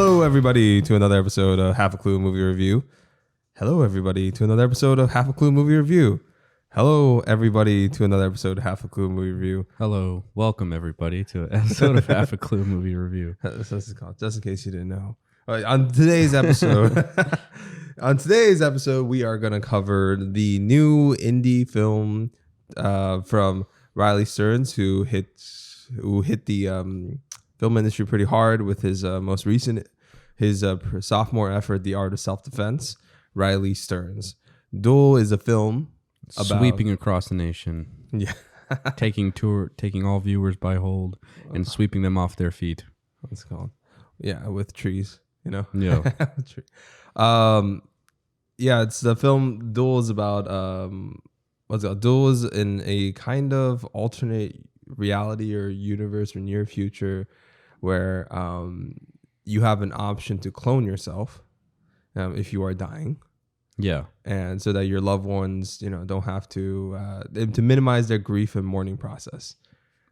Hello, everybody, to another episode of Half a Clue Movie Review. Hello, everybody, to another episode of Half a Clue Movie Review. Hello, everybody, to another episode of Half a Clue Movie Review. Hello, welcome everybody to an episode of Half a Clue Movie Review. That's what it's called, just in case you didn't know. On today's episode, we are going to cover the new indie film from Riley Stearns, who hit the film industry pretty hard with his most recent, his sophomore effort, The Art of Self-Defense. Riley Stearns. Duel is a film about Sweeping across the nation. Yeah. taking all viewers by hold and sweeping them off their feet. What's it called? Yeah, with trees, you know? Yeah. Yeah, it's the film. Duel is about what's it called? Duel is in a kind of alternate reality or universe or near future where you have an option to clone yourself if you are dying. Yeah. And so that your loved ones, don't have to minimize their grief and mourning process.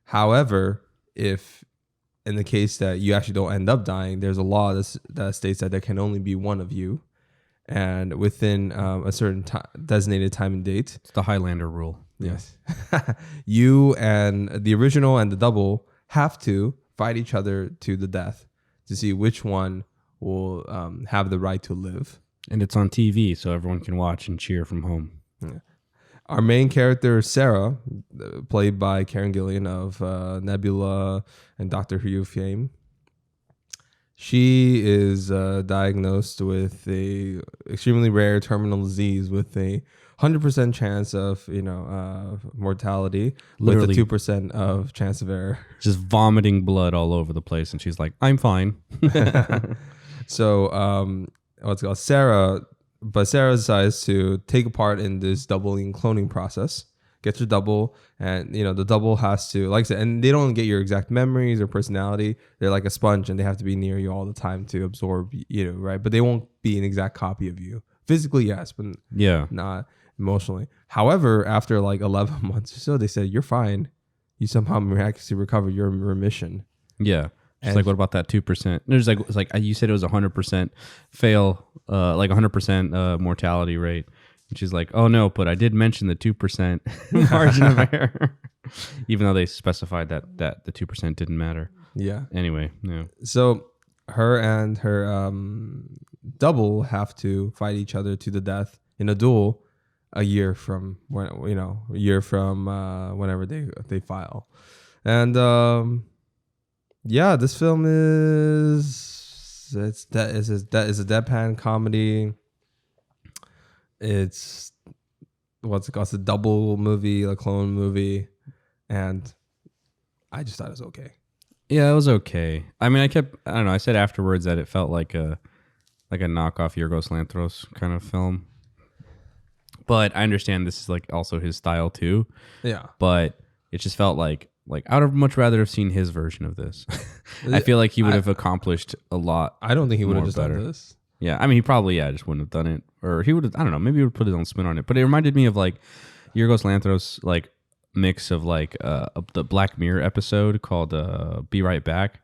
However, if in the case that you actually don't end up dying, there's a law that states that there can only be one of you. And within a certain designated time and date. It's the Highlander Rule. Yes. You and the original and the double have to fight each other to the death to see which one will have the right to live. And it's on TV, so everyone can watch and cheer from home. Yeah. Our main character, Sarah, played by Karen Gillan of Nebula and Doctor Who fame. She is diagnosed with a extremely rare terminal disease with a 100% chance of mortality, literally, with a 2% of chance of error. Just vomiting blood all over the place, and she's like, "I'm fine." So, what's it called? Sarah decides to take part in this doubling cloning process. Gets your double, and the double has to, like I said, and they don't get your exact memories or personality. They're like a sponge, and they have to be near you all the time to absorb, right? But they won't be an exact copy of you. Physically, yes, but not emotionally. However, after like 11 months or so, they said, "You're fine. You somehow miraculously recovered. You're in remission." Yeah. It's like, what about that 2%? There's it's like you said it was 100% fail, like 100% mortality rate. And she's like, "Oh no, but I did mention the 2% margin of error," even though they specified that the 2% didn't matter. Yeah. Anyway, yeah. So her and her double have to fight each other to the death in a duel a year from whenever they file, and this film is a deadpan comedy. It's what's it called? It's a double movie, a clone movie, and I just thought it was okay. Yeah, it was okay. I mean, I don't know. I said afterwards that it felt like a knockoff Yorgos Lanthimos kind of film, but I understand this is like also his style too. Yeah, but it just felt like I would have much rather have seen his version of this. I feel like he would have accomplished a lot. I don't think he would have just better. done this. Yeah, I mean, he probably just wouldn't have done it, or he would have. I don't know. Maybe he would put his own spin on it. But it reminded me of like Yorgos Lanthimos like mix of like the Black Mirror episode called "Be Right Back,"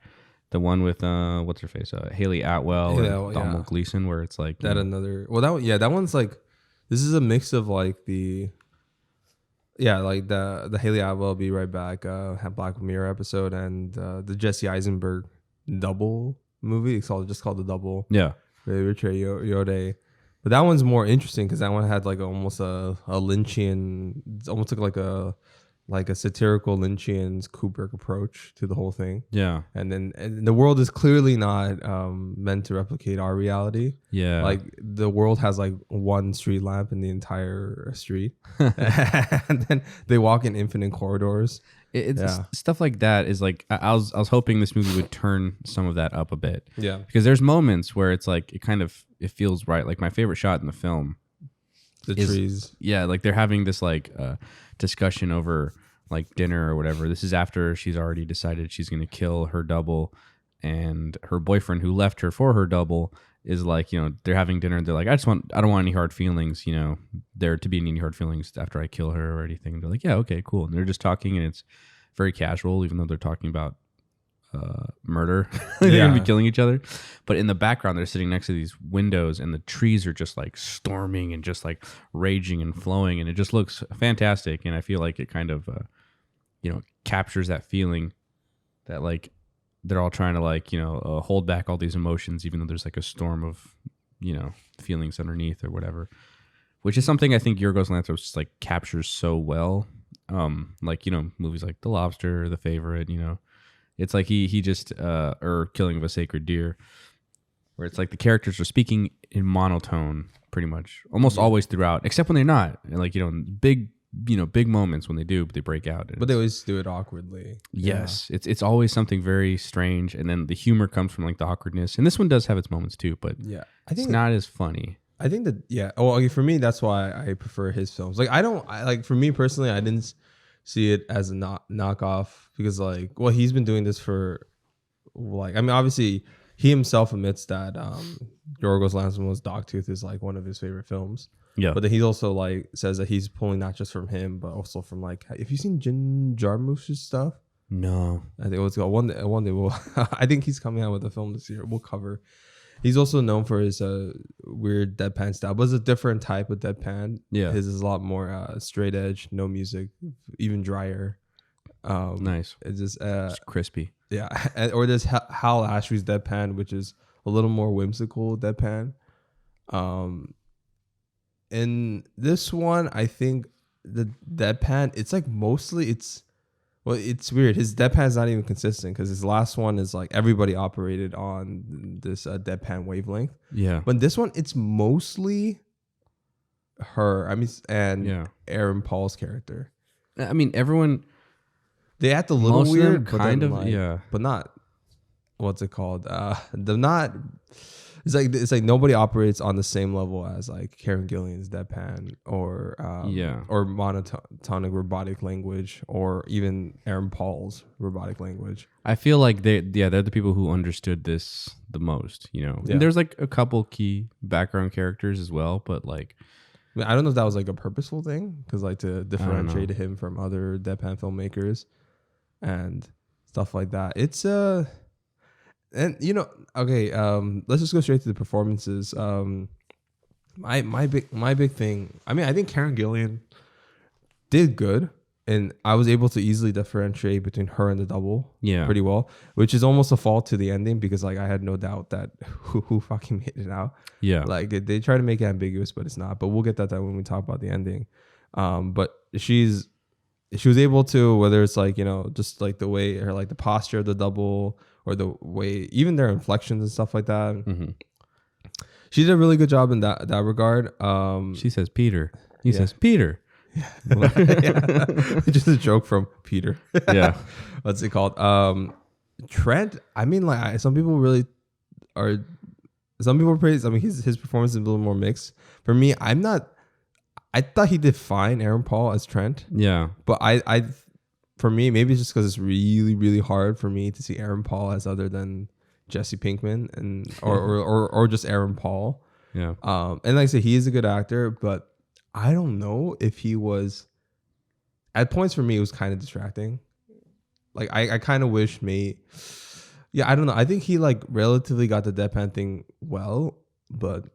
the one with what's her face, Haley Atwell and Donald Gleason, where it's like that that one's like, this is a mix of like the Haley Atwell "Be Right Back" Black Mirror episode and the Jesse Eisenberg double movie. It's just called The Double. Yeah. Richard Yode. But that one's more interesting because that one had like almost a Lynchian, almost like a satirical Lynchian Kubrick approach to the whole thing. Yeah. And the world is clearly not meant to replicate our reality. Yeah. Like the world has like one street lamp in the entire street. And then they walk in infinite corridors. It's stuff like that is like I was hoping this movie would turn some of that up a bit. Yeah. Because there's moments where it's like it feels right. Like my favorite shot in the film. The trees. Yeah, like they're having this like discussion over like dinner or whatever. This is after she's already decided she's gonna kill her double, and her boyfriend who left her for her double is like, they're having dinner and they're like, I don't want any hard feelings, there to be any hard feelings after I kill her or anything. And they're like, yeah, okay, cool. And they're just talking and it's very casual, even though they're talking about murder. They're going to Yeah. be killing each other. But in the background, they're sitting next to these windows and the trees are just like storming and just like raging and flowing. And it just looks fantastic. And I feel like it kind of, captures that feeling that like they're all trying to like, hold back all these emotions, even though there's like a storm of, feelings underneath or whatever, which is something I think Yorgos Lanthimos just like captures so well. Movies like The Lobster, The Favorite, it's like he just, or Killing of a Sacred Deer, where it's like the characters are speaking in monotone pretty much almost always throughout, except when they're not. And like, big moments when they do, but they break out. But they always do it awkwardly. Yes. Yeah. It's always something very strange. And then the humor comes from like the awkwardness. And this one does have its moments too, but I think it's not as funny. I think that, well, okay, for me, that's why I prefer his films. Like, for me personally, I didn't see it as a knockoff because like, well, he's been doing this for like, I mean, obviously he himself admits that Yorgos Lanthimos' Dogtooth is like one of his favorite films. Yeah. But then he also like says that he's pulling not just from him, but also from like, have you seen Jim Jarmusch's stuff? No. I think it was one day we'll I think he's coming out with a film this year. We'll cover. He's also known for his weird deadpan style, but it's a different type of deadpan. Yeah. His is a lot more straight edge, no music, even drier. Nice. It's just crispy. Yeah. Or there's Hal Ashby's deadpan, which is a little more whimsical deadpan. In this one, I think the deadpan, it's like mostly it's weird. His deadpan is not even consistent because his last one is like everybody operated on this deadpan wavelength. Yeah. But this one, it's mostly her. I mean, and Aaron Paul's character. I mean, everyone. They act a little weird, kind of, but not. What's it called? They're not. It's like nobody operates on the same level as like Karen Gillian's deadpan or monotonic robotic language or even Aaron Paul's robotic language. I feel like they're the people who understood this the most, And there's like a couple key background characters as well, but like I don't know if that was like a purposeful thing because like to differentiate him from other deadpan filmmakers and stuff like that. It's and let's just go straight to the performances. My big thing. I mean, I think Karen Gillian did good, and I was able to easily differentiate between her and the double. Pretty well, which is almost a fault to the ending because like I had no doubt that who fucking made it out. Yeah, like they try to make it ambiguous, but it's not. But we'll get that when we talk about the ending. But she was able to, whether it's like just like the way her like the posture of the double. Or the way, even their inflections and stuff like that. Mm-hmm. She did a really good job in that regard. She says Peter. He says Peter. Just a joke from Peter. Yeah. What's it called? Trent. I mean, like some people really are. Some people praise. I mean, his performance is a little more mixed. For me, I'm not. I thought he did fine, Aaron Paul as Trent. Yeah. But I for me, maybe it's just because it's really, really hard for me to see Aaron Paul as other than Jesse Pinkman and or just Aaron Paul. Yeah. And like I said, he is a good actor, but I don't know if he was. At points for me, it was kind of distracting. Like I kind of wish I don't know. I think he like relatively got the deadpan thing well, but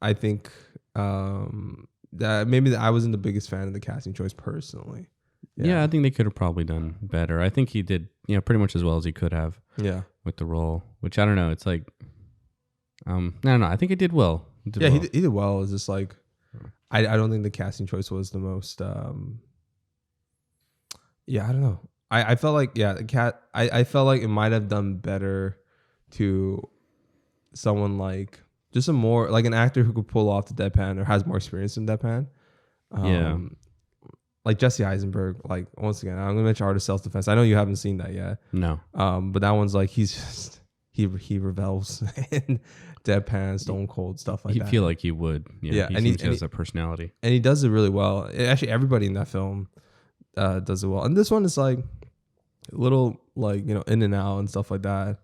I think that maybe I wasn't the biggest fan of the casting choice personally. Yeah, I think they could have probably done better. I think he did, pretty much as well as he could have. Yeah, with the role, which I don't know. It's like, no. I think he did well. He did well. It's just like, I don't think the casting choice was the most. I don't know. I felt like I felt like it might have done better to someone like just a more like an actor who could pull off the deadpan or has more experience in deadpan. Like Jesse Eisenberg, like once again, I'm gonna mention Art of Self-Defense. I know you haven't seen that yet. No. But that one's like he revels in deadpan, stone cold stuff like that. You feel like he would. Yeah. He has a personality. And he does it really well. Actually, everybody in that film does it well. And this one is like a little like, in and out and stuff like that.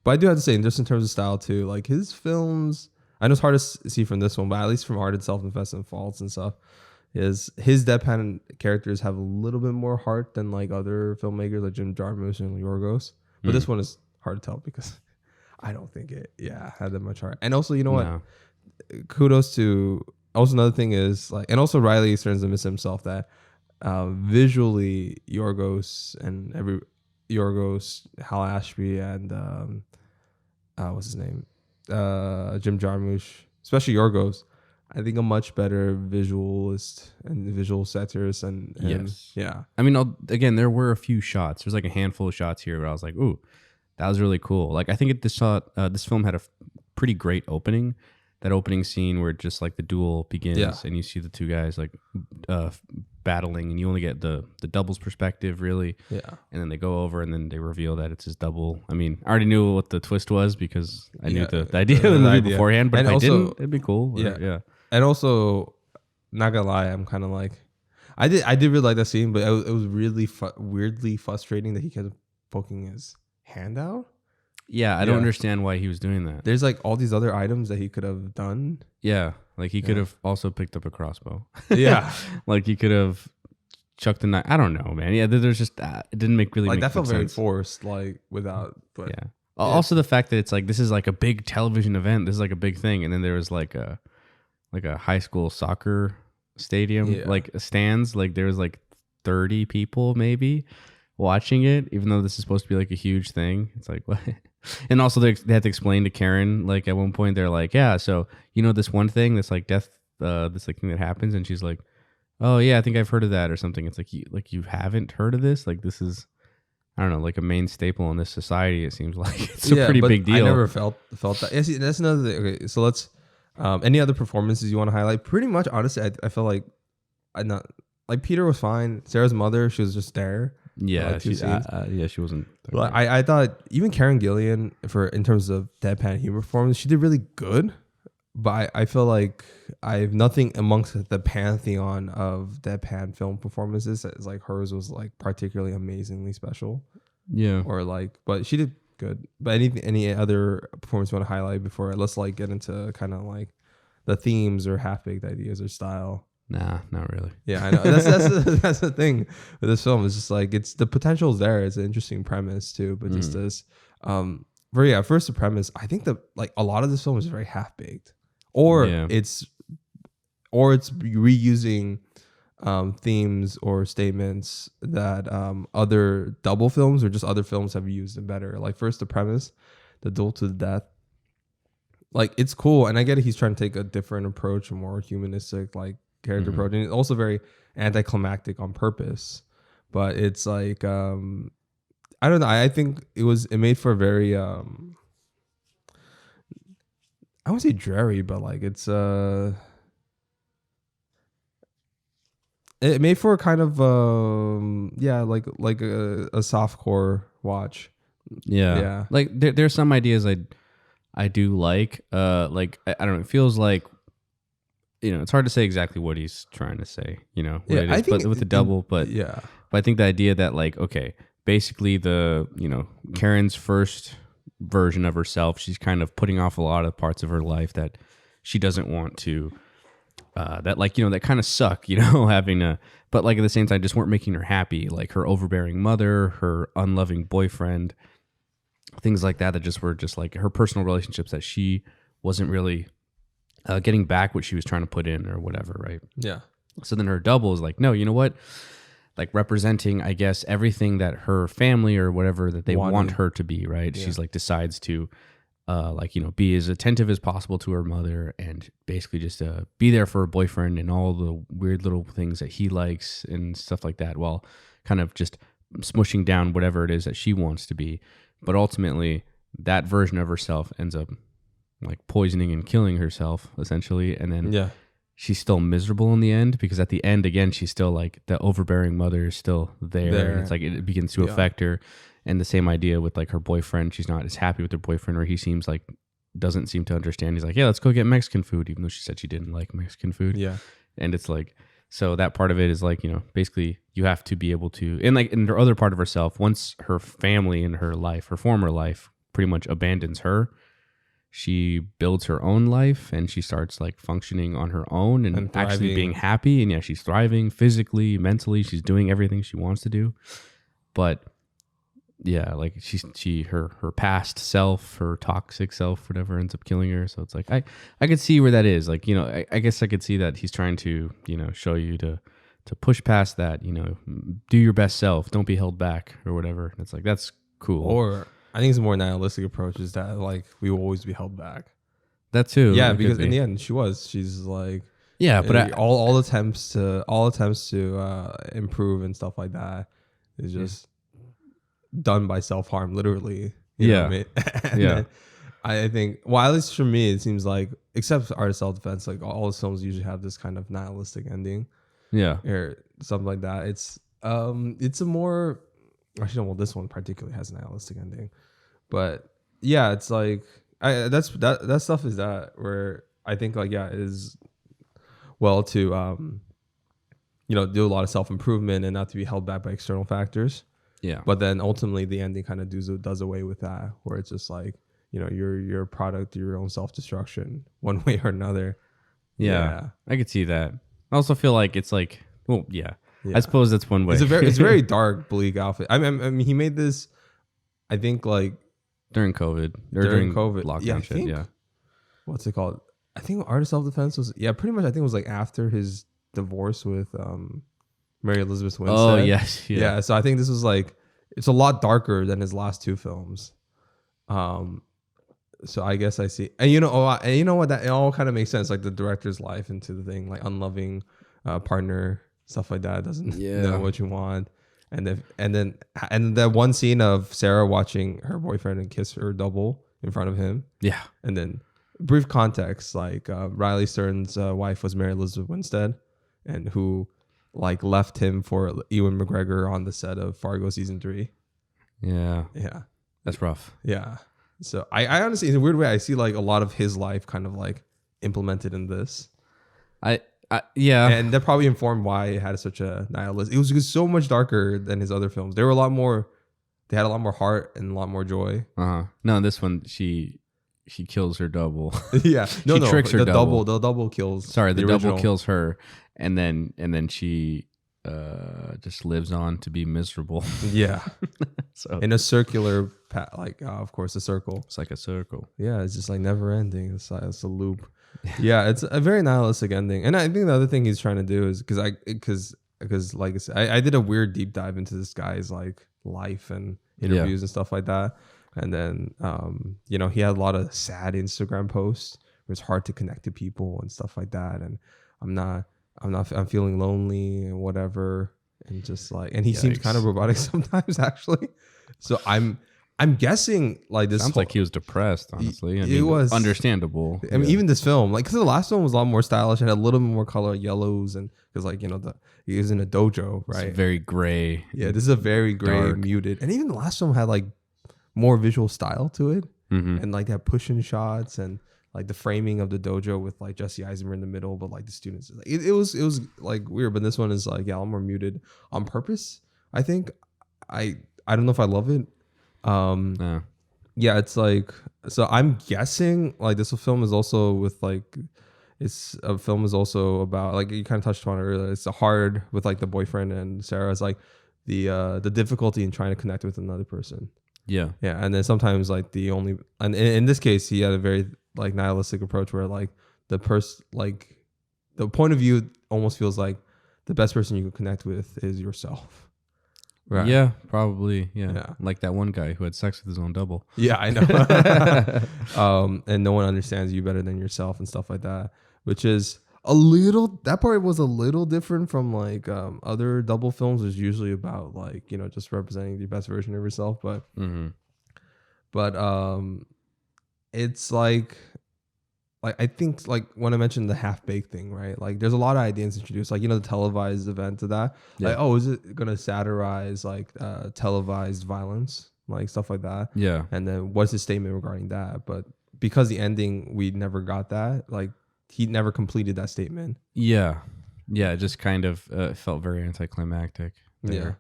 But I do have to say, just in terms of style too, like his films, I know it's hard to see from this one, but at least from Art of Self-Defense and Faults and stuff, his deadpan characters have a little bit more heart than like other filmmakers like Jim Jarmusch and Yorgos. But this one is hard to tell because I don't think it had that much heart. And also, you know what? No. Kudos to also another thing is like, and also Riley Stearns admits himself that visually Yorgos, Hal Ashby, and what's his name, Jim Jarmusch, especially Yorgos, I think a much better visualist and visual satirist, and Yes. yeah. I mean, again, there were a few shots. There's like a handful of shots here where I was like, ooh, that was really cool. Like, I think this film had a pretty great opening. That opening scene where just like the duel begins and you see the two guys like battling, and you only get the double's perspective really. Yeah. And then they go over and then they reveal that it's his double. I mean, I already knew what the twist was because I knew the idea of the movie beforehand, but if I didn't, it'd be cool. Yeah. And also, not gonna lie, I'm kind of like, I did really like that scene, but it was really weirdly frustrating that he kept poking his hand out. Yeah, I don't understand why he was doing that. There's like all these other items that he could have done. Yeah, like he could have also picked up a crossbow. Yeah. Like he could have chucked a knife. I don't know, man. Yeah, there's just it didn't make that felt sense. very forced, like without. But yeah. Also, the fact that it's like this is like a big television event. This is like a big thing, and then there was like a high school soccer stadium, like stands. Like there was like 30 people maybe watching it, even though this is supposed to be like a huge thing. It's like what? And also they had to explain to Karen, like at one point they're like, yeah, so you know this one thing, this like death, this like thing that happens, and she's like, oh yeah, I think I've heard of that or something. It's like you haven't heard of this? Like this is, I don't know, like a main staple in this society. It seems like it's a pretty big deal. I never felt that. Yeah, see, that's another thing. Okay, so let's. Any other performances you want to highlight? Pretty much, honestly, I feel like Peter was fine. Sarah's mother, she was just there. Yeah, she wasn't. Well, I thought even Karen Gillan, in terms of deadpan humor performance, she did really good. But I feel like I have nothing amongst the pantheon of deadpan film performances that is like hers was like particularly amazingly special. Yeah. Or like, but she did good. But any other performance you want to highlight before let's like get into kind of like the themes or half-baked ideas or style? Nah, not really. Yeah, I know. That's the thing with this film. It's just like the potential is there. It's an interesting premise too, but just this. First the premise. I think that like a lot of this film is very half-baked, or it's reusing themes or statements that other double films or just other films have used and better. Like first the premise, the duel to the death. Like it's cool, and I get it. He's trying to take a different approach, a more humanistic like character approach, and it's also very anticlimactic on purpose. But it's like I don't know. I think it made for a very I won't say dreary, but like it's it made for a kind of like a softcore watch. Yeah. Like there's some ideas I do like I don't know, it feels like, you know, it's hard to say exactly what he's trying to say, you know, what it is, but with the double, but I think the idea that like, okay, basically Karen's first version of herself, she's kind of putting off a lot of parts of her life that she doesn't want to, that like, you know, that kind of suck, you know, but like at the same time just weren't making her happy, like her overbearing mother, her unloving boyfriend, things like that just were just like her personal relationships that she wasn't really getting back what she was trying to put in or whatever, right? Yeah. So then her double is like, no, you know what? Like representing, I guess, everything that her family or whatever that they want her to be, right? Yeah. She's like decides to be as attentive as possible to her mother and basically just be there for her boyfriend and all the weird little things that he likes and stuff like that, while kind of just smushing down whatever it is that she wants to be. But ultimately, that version of herself ends up like poisoning and killing herself, essentially. And then she's still miserable in the end, because at the end, again, she's still like the overbearing mother is still there. And it's like it begins to affect her. And the same idea with like her boyfriend. She's not as happy with her boyfriend, or he seems like doesn't seem to understand. He's like, yeah, let's go get Mexican food, even though she said she didn't like Mexican food. Yeah. And it's like, so that part of it is like, you know, basically you have to be able to, and like in the other part of herself, once her family in her life, her former life, pretty much abandons her, she builds her own life and she starts like functioning on her own and actually being happy. And she's thriving physically, mentally. She's doing everything she wants to do. But Yeah, like her past self, her toxic self, whatever, ends up killing her. So it's like I could see where that is. Like, I guess I could see that he's trying to, show you to push past that, do your best self, don't be held back or whatever. It's like, that's cool. Or I think it's a more nihilistic approach is that like we will always be held back. That too. Yeah, because in the end she's like, yeah, but all attempts to improve and stuff like that is just done by self-harm, literally. You know what I mean? Yeah. I think, well, at least for me, it seems like, except Art of Self-Defense, like all his films usually have this kind of nihilistic ending. Yeah. Or something like that. It's a more, actually, well, this one particularly has a nihilistic ending. But yeah, it's like, that stuff is that where I think like, yeah, is well to, do a lot of self-improvement and not to be held back by external factors. Yeah. But then ultimately the ending kind of does away with that, where it's just like, you're a product of your own self-destruction one way or another. Yeah. I could see that. I also feel like it's like, well, yeah. Yeah. I suppose that's one way. It's very dark, bleak outfit. I mean, he made this, I think, like during COVID or during COVID lockdown shit. Yeah. What's it called? I think Art of Self-Defense was, pretty much. I think it was like after his divorce with Mary Elizabeth Winstead. Oh yes, yeah. So I think this was like, it's a lot darker than his last two films. So I guess I see, and you know what, that it all kind of makes sense, like the director's life into the thing, like unloving partner, stuff like that, doesn't know what you want, and then that one scene of Sarah watching her boyfriend and kiss her double in front of him, and then brief context, like Riley Stearns' wife was Mary Elizabeth Winstead, and who like left him for Ewan McGregor on the set of Fargo season 3. Yeah, that's rough. Yeah. So I honestly, in a weird way, I see like a lot of his life kind of like implemented in this. Yeah. And that probably informed why it had such a nihilist. It was so much darker than his other films. They had a lot more heart and a lot more joy. No, this one, she kills her double. Yeah. She tricks her double. The double kills. Sorry, the double kills her. And then she just lives on to be miserable. Yeah. So in a circular like of course a circle. It's like a circle. Yeah, it's just like never ending. It's a loop. Yeah, it's a very nihilistic ending. And I think the other thing he's trying to do is because like I said, I did a weird deep dive into this guy's like life and interviews and stuff like that. And then he had a lot of sad Instagram posts where it's hard to connect to people and stuff like that. And I'm feeling lonely and whatever. And just like, and he seems kind of robotic sometimes, actually. So I'm guessing like this sounds like he was depressed. Honestly, it was understandable. I mean, even this film, like, because the last one was a lot more stylish and had a little bit more color, yellows, and because like he was in a dojo, right? It's very gray. Yeah, this is a very gray, dark, muted, and even the last film had like more visual style to it, and like that pushing shots and like the framing of the dojo with like Jesse Eisenberg in the middle, but like the students, like, it was like weird. But this one is like, a lot more muted on purpose. I think I don't know if I love it. Yeah, it's like, so I'm guessing like this film is also with like, it's a film is also about, like you kind of touched on it earlier, it's hard with like the boyfriend and Sarah. It's like the difficulty in trying to connect with another person. Yeah, and then sometimes like and in this case he had a very like nihilistic approach where like the person, like the point of view almost feels like the best person you can connect with is yourself. Right. Yeah, probably. Yeah. Like that one guy who had sex with his own double. Yeah, I know. And no one understands you better than yourself and stuff like that, which is that part was a little different from like other double films. Is usually about like, just representing the best version of yourself. But it's like I think like when I mentioned the half-baked thing, right? Like there's a lot of ideas introduced, like, the televised event of that. Yeah. Like, oh, is it going to satirize like televised violence, like stuff like that? Yeah. And then what's his statement regarding that? But because the ending, we never got that. Like he never completed that statement. Yeah. Yeah. It just kind of felt very anticlimactic there. Yeah.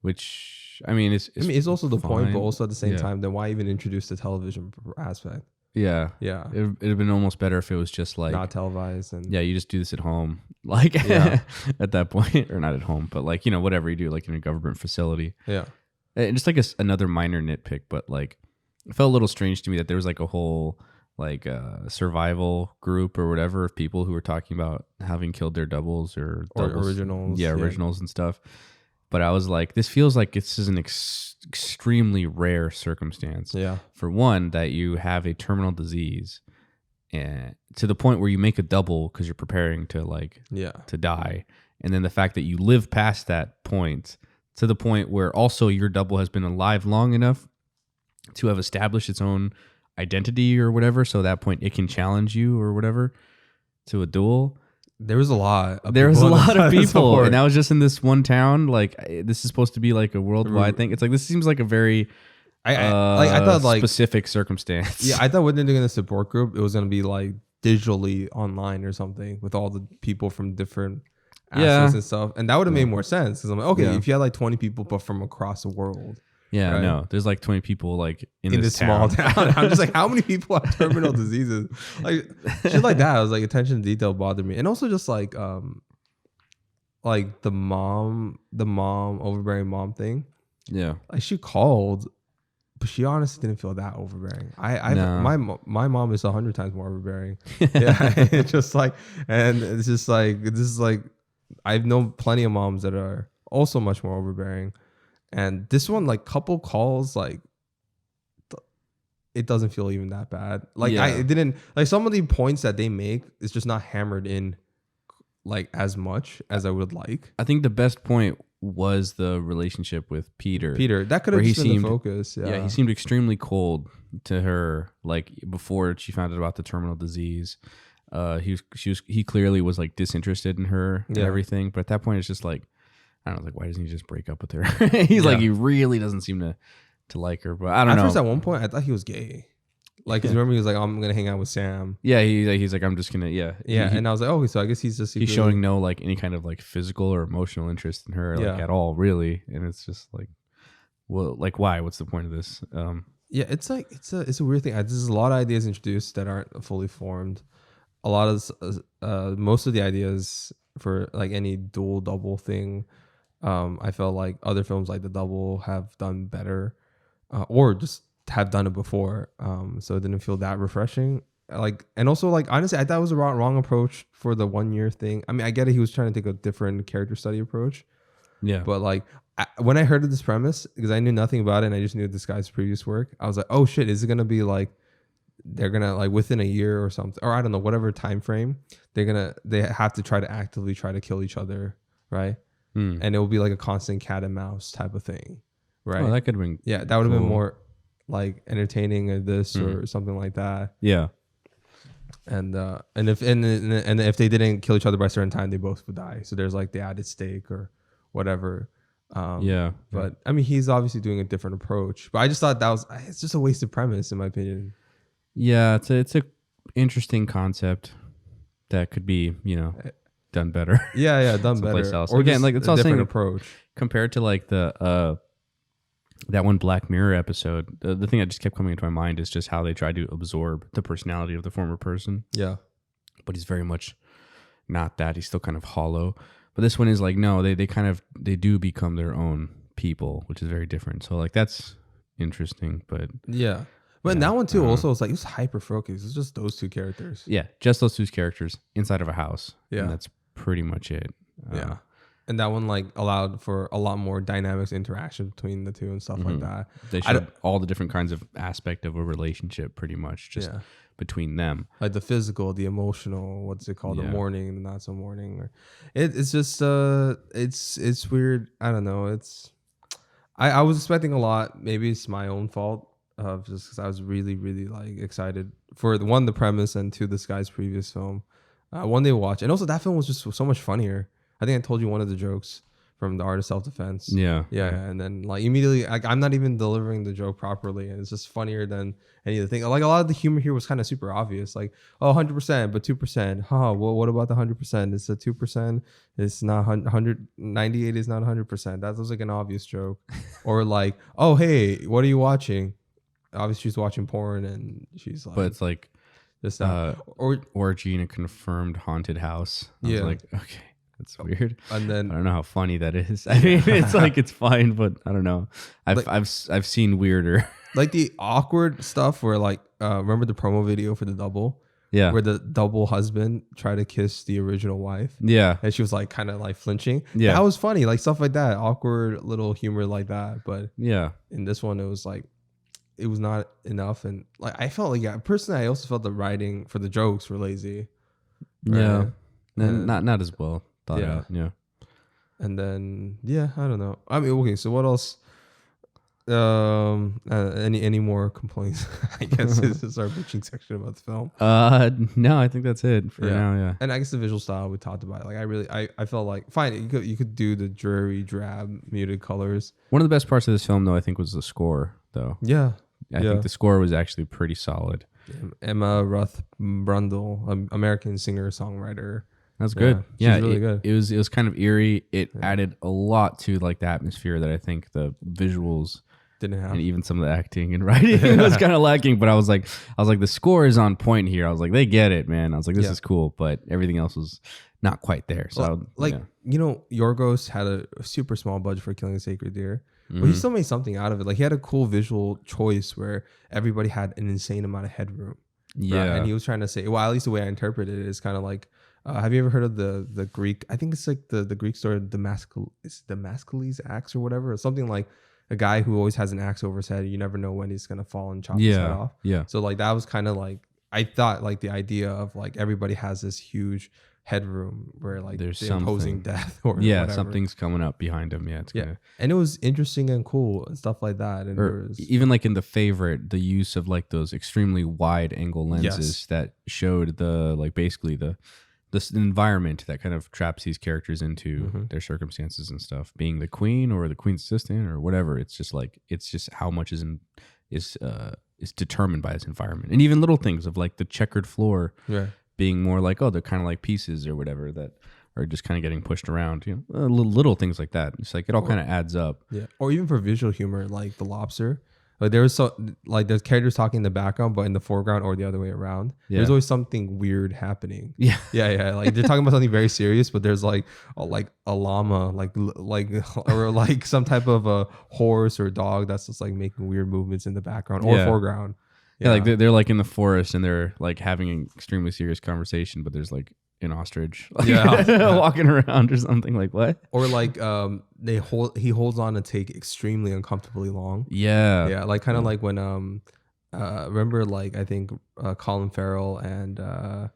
Which, I mean, it's also the point, but also at the same time, then why even introduce the television aspect? Yeah. Yeah. It'd have been almost better if it was just like not televised, and you just do this at home. Like at that point, or not at home, but like, whatever you do, like in a government facility. Yeah. And just like another minor nitpick, but like it felt a little strange to me that there was like a whole like survival group or whatever of people who were talking about having killed their doubles or originals. Yeah, originals and stuff. But I was like, this feels like this is an extremely rare circumstance. Yeah. For one, that you have a terminal disease, and to the point where you make a double because you're preparing to to die, and then the fact that you live past that point to the point where also your double has been alive long enough to have established its own identity or whatever, so at that point it can challenge you or whatever to a duel. There was a lot of people, and that was just in this one town. Like, this is supposed to be like a worldwide thing. It's like, this seems like a very I thought like specific circumstance. Yeah, I thought when they're doing a support group, it was gonna be like digitally online or something with all the people from different aspects and stuff, and that would have made more sense because I'm like, okay, if you had like 20 people but from across the world. Yeah, right? No, there's like 20 people like in this small town. I'm just like, how many people have terminal diseases? Like shit like that. I was like, attention to detail bothered me, and also just like the overbearing mom thing. Yeah, like she called, but she honestly didn't feel that overbearing. My mom is 100 times more overbearing. Yeah, it's just like, and it's just like this is like, I've known plenty of moms that are also much more overbearing. And this one, like, couple calls, like, it doesn't feel even that bad. Like, it didn't, like, some of the points that they make is just not hammered in, like, as much as I would like. I think the best point was the relationship with Peter. That could have just been the focus. Yeah, he seemed extremely cold to her, like, before she found out about the terminal disease. He clearly was, like, disinterested in her and everything. But at that point, it's just like, I don't know, like, why doesn't he just break up with her? He's like, he really doesn't seem to like her. But I don't know. At first, at one point, I thought he was gay. Like, because remember, he was like, I'm going to hang out with Sam. Yeah, he's like, I'm just going to, and I was like, oh, so I guess he's showing no, like, any kind of, like, physical or emotional interest in her, like, at all, really. And it's just like, well, like, why? What's the point of this? It's like, it's a weird thing. There's a lot of ideas introduced that aren't fully formed. A lot of, most of the ideas for, like, any dual double thing, I felt like other films like The Double have done better, or just have done it before. So it didn't feel that refreshing. Like, and also, like, honestly, I thought it was a wrong approach for the 1 year thing. I mean, I get it. He was trying to take a different character study approach. Yeah. But like, when I heard of this premise, because I knew nothing about it and I just knew this guy's previous work, I was like, oh shit, is it going to be like, they're going to, like, within a year or something, or I don't know, whatever time frame, they have to try to actively try to kill each other. Right. And it will be like a constant cat and mouse type of thing, right? Oh, that could have been that would have been more like entertaining or this or something like that. Yeah. And if they didn't kill each other by a certain time, they both would die. So there's like the added stake or whatever. But I mean, he's obviously doing a different approach. But I just thought it's just a wasted premise in my opinion. Yeah, it's a interesting concept that could be, done better. Done better. Else. Or again, like, it's a all different saying approach compared to like the that one Black Mirror episode. The thing that just kept coming into my mind is just how they tried to absorb the personality of the former person. Yeah, but he's very much not that. He's still kind of hollow. But this one is like, no, they do become their own people, which is very different. So like, that's interesting. But yeah. But in that one too, also, it's like, it's hyper focused. It's just those two characters. Yeah, just those two characters inside of a house. Yeah, and that's pretty much it. And that one like allowed for a lot more dynamics interaction between the two and stuff like that. They showed all the different kinds of aspect of a relationship, pretty much just between them, like the physical, the emotional. What's it called? The mourning, the not so mourning. It's just it's weird. I don't know. I was expecting a lot. Maybe it's my own fault. Just because I was really, really like excited for the premise, and two, this guy's previous film. One day watch, and also that film was just so much funnier. I think I told you one of the jokes from The Art of Self-Defense. Yeah, and then like immediately, like, I'm not even delivering the joke properly, and it's just funnier than any of the thing. Like, a lot of the humor here was kind of super obvious, like, oh, 100%, but 2%. Well, what about the 100%? It's a 2%. It's not 198 is not 100%. That was like an obvious joke. Or like, oh, hey, what are you watching? Obviously, she's watching porn, and she's like, but it's like this orgy in a confirmed haunted house. I was like, okay, That's weird. And then I don't know how funny that is. I mean, it's like it's fine, but I don't know. I've seen weirder. like the awkward stuff where like remember the promo video for the double? Yeah. Where the double husband tried to kiss the original wife. Yeah. And she was like kind of like flinching. Yeah. That was funny. Like stuff like that. Awkward little humor like that. But yeah. in this one, it was like, it was not enough. And like, I felt like, personally, I also felt the writing for the jokes were lazy. Yeah. Right? And not as well thought Yeah. out. Yeah. And then, yeah, I don't know. I mean, okay. So what else? Any more complaints? I guess this is our bitching section about the film. No, I think that's it for now. Yeah, and I guess the visual style we talked about. Like I felt like fine. You could do the dreary, drab, muted colors. One of the best parts of this film, though, I think, was the score. Though, Yeah, I think the score was actually pretty solid. Emma Ruth Brundle, American singer songwriter. That's good. Yeah, she's really good. It was kind of eerie. It added a lot to like the atmosphere that I think the visuals didn't have, and even some of the acting and writing was kind of lacking. But I was like, the score is on point here. I was like, they get it, man. I was like, this is cool, but everything else was not quite there. So Yorgos had a super small budget for Killing a Sacred Deer, but he still made something out of it. Like he had a cool visual choice where everybody had an insane amount of headroom. Yeah, right? And he was trying to say, well, at least the way I interpret it is kind of like. Have you ever heard of the Greek? I think it's like the Greek story, Damascus axe or whatever, or something like a guy who always has an axe over his head. You never know when he's gonna fall and chop his head off. Yeah. So like that was kind of like I thought like the idea of like everybody has this huge headroom where like there's they're imposing death or whatever. Something's coming up behind him. Yeah, and it was interesting and cool and stuff like that. And even like in The Favorite, the use of like those extremely wide angle lenses that showed the like basically this environment that kind of traps these characters into their circumstances and stuff, being the queen or the queen's assistant or whatever. It's just how much is determined by this environment, and even little things of like the checkered floor being more like, oh, they're kind of like pieces or whatever that are just kind of getting pushed around. Little things like that. It's like it all kind of adds up. Yeah, or even for visual humor, like the lobster. Like there was there's characters talking in the background, but in the foreground or the other way around, there's always something weird happening. Yeah. Like they're talking about something very serious, but there's like a llama, or like some type of a horse or dog that's just like making weird movements in the background or foreground. Yeah, like they're like in the forest and they're like having an extremely serious conversation, but there's like an ostrich walking around or something. Like what? Or like he holds on to take extremely uncomfortably long. Yeah, like kind of like when remember like I think Colin Farrell and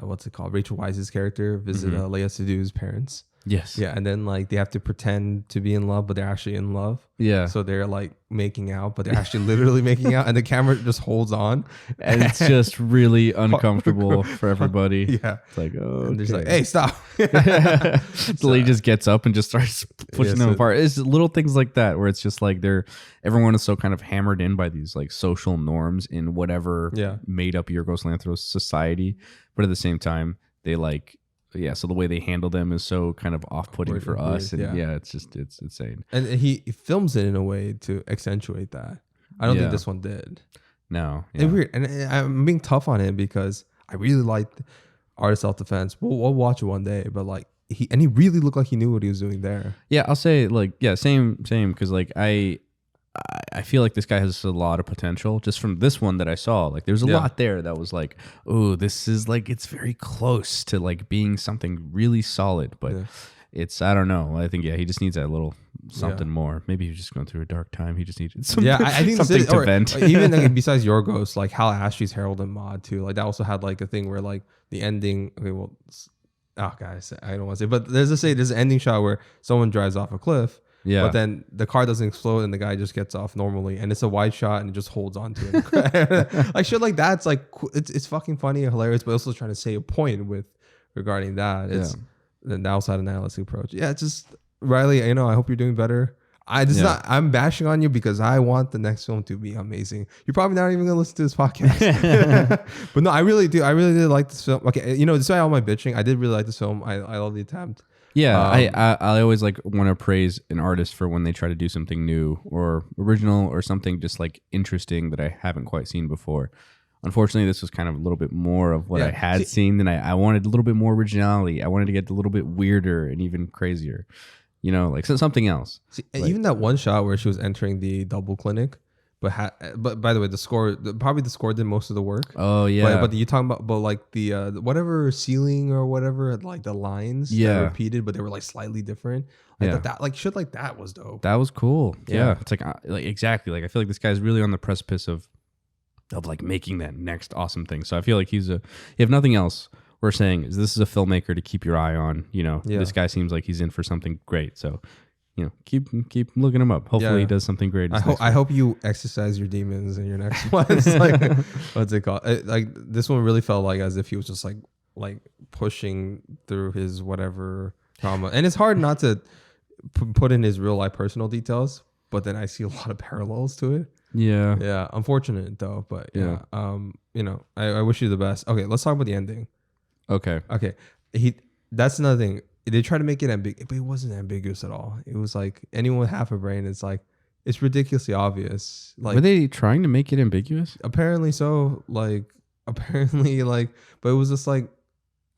what's it called, Rachel Weisz's character visit Leia Sedu's parents. Yes. Yeah, and then like they have to pretend to be in love, but they're actually in love. Yeah. So they're like making out, but they're actually literally making out, and the camera just holds on, and it's just really uncomfortable for everybody. Yeah. It's like, oh, and they're just like, hey, stop. The lady just gets up and just starts pushing them apart. It's little things like that where it's just like everyone is so kind of hammered in by these like social norms in whatever made up Yorgos Lanthimos society, but at the same time they like. Yeah, so the way they handle them is so kind of off-putting for us, and it's insane. And he films it in a way to accentuate that. I don't think this one did. No, it's weird, and I'm being tough on him because I really liked Art of Self-Defense. We'll watch it one day, but like he really looked like he knew what he was doing there. Yeah, I'll say like same because like I feel like this guy has a lot of potential just from this one that I saw. Like there's a lot there that was like, oh, this is like, it's very close to like being something really solid, but it's, I don't know. I think, he just needs that little something more. Maybe he was just going through a dark time. He just needed something, I think something to vent. Even like, besides Yorgos, like Hal Ashby's Harold and Maude too. Like that also had like a thing where like the ending, guys, I don't want to say, but there's an ending shot where someone drives off a cliff. Yeah. But then the car doesn't explode and the guy just gets off normally, and it's a wide shot and it just holds on to it. Like shit like that's like it's fucking funny and hilarious, but also trying to say a point regarding that. It's the outside analysis approach. Yeah, it's just Riley, I hope you're doing better. I'm bashing on you because I want the next film to be amazing. You're probably not even gonna listen to this podcast. But no, I really do. I really did like this film. Okay, despite all my bitching, I did really like this film. I love the attempt. Yeah, I always like want to praise an artist for when they try to do something new or original or something just like interesting that I haven't quite seen before. Unfortunately, this was kind of a little bit more of what Yeah. I had seen than I wanted. A little bit more originality. I wanted to get a little bit weirder and even crazier. You know, like something else. See, Like- even that one shot where she was entering the double clinic, but by the way, the score did most of the work. Oh yeah, But you talking about like the whatever ceiling or whatever, like the lines that repeated, but they were like slightly different. I thought that like shit like that was dope. that was cool. Yeah. Yeah, it's like exactly. Like I feel like this guy's really on the precipice of like making that next awesome thing. So I feel like if nothing else, we're saying is this is a filmmaker to keep your eye on. You know, this guy seems like he's in for something great. So, you know, keep looking him up. Hopefully he does something great. I hope you exercise your demons in your next one. It's like, what's it called? Like this one really felt like as if he was just like pushing through his whatever trauma. And it's hard not to put in his real life personal details, but then I see a lot of parallels to it. Yeah. Unfortunate though, but yeah. You know, I wish you the best. Okay, let's talk about the ending. Okay. That's another thing. They try to make it ambiguous, but it wasn't ambiguous at all. It was like anyone with half a brain, it's like it's ridiculously obvious. Like, were they trying to make it ambiguous? Apparently so. Like apparently like, but it was just like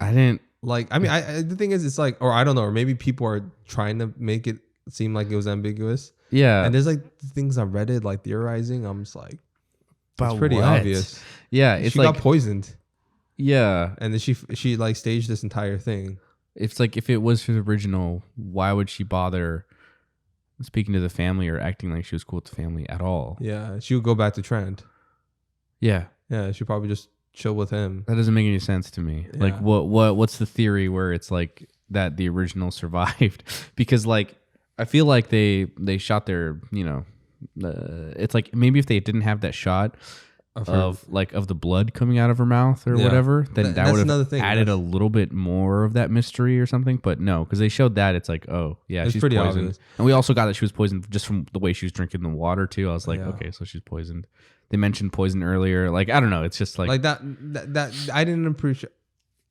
I didn't like. I mean, the thing is, it's like, or I don't know, or maybe people are trying to make it seem like it was ambiguous. Yeah. And there's like things on Reddit like theorizing. I'm just like, but it's pretty what? obvious. Yeah, it's she like got poisoned. Yeah, and then she like staged this entire thing. It's like if it was his original, why would she bother speaking to the family or acting like she was cool with the family at all? Yeah, she would go back to Trent. Yeah, she'd probably just chill with him. That doesn't make any sense to me. Yeah. Like, what's the theory where it's like that the original survived? Because like I feel like they shot their, you know, it's like maybe if they didn't have that shot of the blood coming out of her mouth or whatever, then that would have added a little bit more of that mystery or something. But no, because they showed that, it's like, oh yeah, she's pretty poisoned. Obvious. And we also got that she was poisoned just from the way she was drinking the water too. I was like, okay, so she's poisoned. They mentioned poison earlier. Like I don't know, it's just like that I didn't appreciate.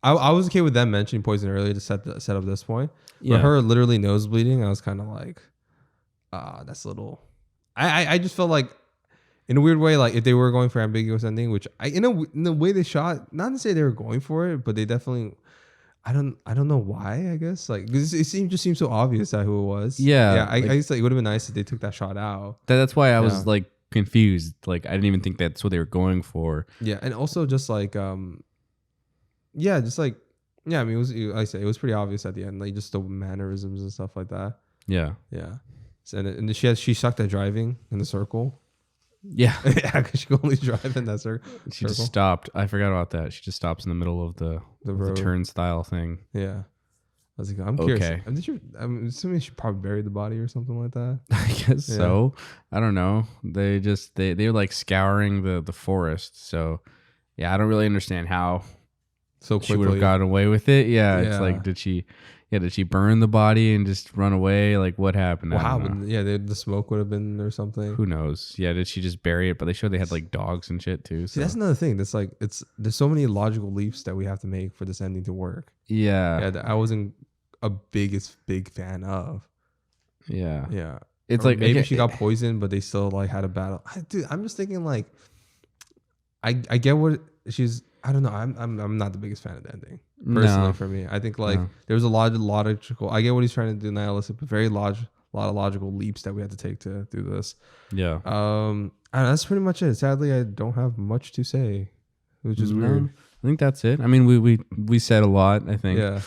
I was okay with them mentioning poison earlier to set up this point. But her literally nose bleeding, I was kind of like, that's a little. I just felt like, in a weird way, like if they were going for ambiguous ending, which in the way they shot, not to say they were going for it, but they definitely. I don't know why. I guess like it just seemed so obvious that who it was. Yeah. I guess like, it would have been nice if they took that shot out. That's why I was like confused. Like I didn't even think that's what they were going for. Yeah, and also just like I mean, it was like I said, it was pretty obvious at the end, like just the mannerisms and stuff like that. Yeah. So, and she sucked at driving in the circle. Yeah, because she could only drive in that circle. She just stopped. I forgot about that. She just stops in the middle of the turnstile thing. Yeah, I was like, I'm curious. I'm assuming she probably buried the body or something like that. I guess so. I don't know. They were like scouring the forest. So yeah, I don't really understand how so quickly she would have gotten away with it. Yeah, it's like did she burn the body and just run away? Like what happened? Wow. Yeah, the smoke would have been or something. Who knows? Yeah, did she just bury it? But they showed they had like dogs and shit too. So. See, that's another thing. That's like there's so many logical leaps that we have to make for this ending to work. Yeah, that I wasn't a big fan of. Yeah. It's like maybe she got poisoned, but they still like had a battle. Dude, I'm just thinking like, I get what she's. I don't know. I'm not the biggest fan of the ending personally. For me, I think like there was a lot of logical. I get what he's trying to do nihilistic, but very lot of logical leaps that we had to take to do this. Yeah. And that's pretty much it. Sadly, I don't have much to say, which is weird. I think that's it. I mean, we said a lot. I think. Yeah.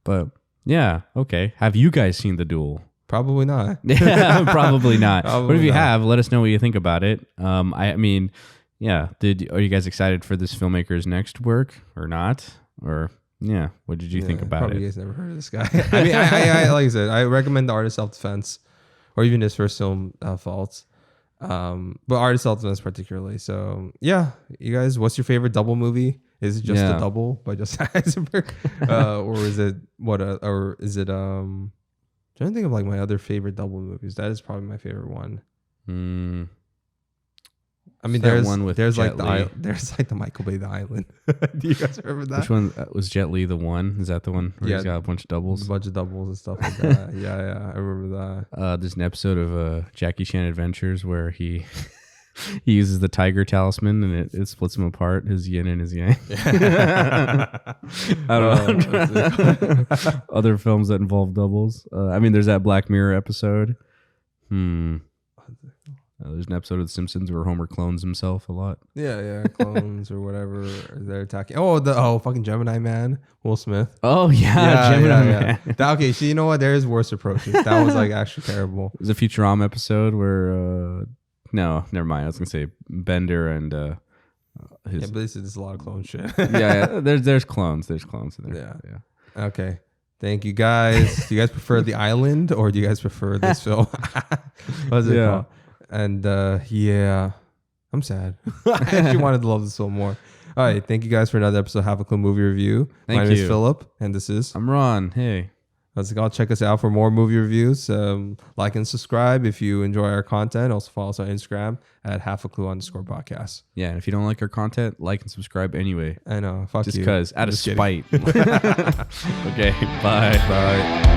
But yeah, okay. Have you guys seen The Duel? Probably not. Yeah, probably not. But if you have, let us know what you think about it. I mean. Yeah. Are you guys excited for this filmmaker's next work or not? Or yeah, what did you think about it? You guys never heard of this guy. I mean, I like I said, I recommend The Art of Self-Defense, or even his first film, Faults. But Art of Self-Defense particularly. So yeah, you guys, what's your favorite double movie? Is it just The Double by Justin Eisenberg, or is it or is it I'm trying to think of like my other favorite double movies. That is probably my favorite one. I mean, there's like the Michael Bay The Island. Do you guys remember that? Which one was Jet Li the one? Is that the one where he's got a bunch of doubles? A bunch of doubles and stuff like that. yeah, I remember that. There's an episode of Jackie Chan Adventures where he He uses the tiger talisman and it splits him apart, his yin and his yang. I don't know. Other films that involve doubles. I mean, there's that Black Mirror episode. There's an episode of The Simpsons where Homer clones himself a lot. Yeah, clones or whatever. They're attacking. Fucking Gemini Man, Will Smith. Oh yeah, Gemini Man. Okay, so you know what? There is worse approaches. That was like actually terrible. There's a Futurama episode where no, never mind. I was gonna say Bender and his. Yeah, but this is a lot of clone shit. yeah, there's clones. There's clones in there. Yeah. Okay. Thank you guys. Do you guys prefer The Island or do you guys prefer this film? What's it called? And I'm sad. I actually wanted to love this film more. All right. Thank you guys for another episode of Have a Clue Movie Review. My name is Philip, and this is... I'm Ron. Hey. Let's go check us out for more movie reviews. Like and subscribe if you enjoy our content. Also follow us on Instagram at @halfaclue_podcast. Yeah, and if you don't like our content, like and subscribe anyway. I know. Fuck just you. because, out of spite. Okay, bye. Bye.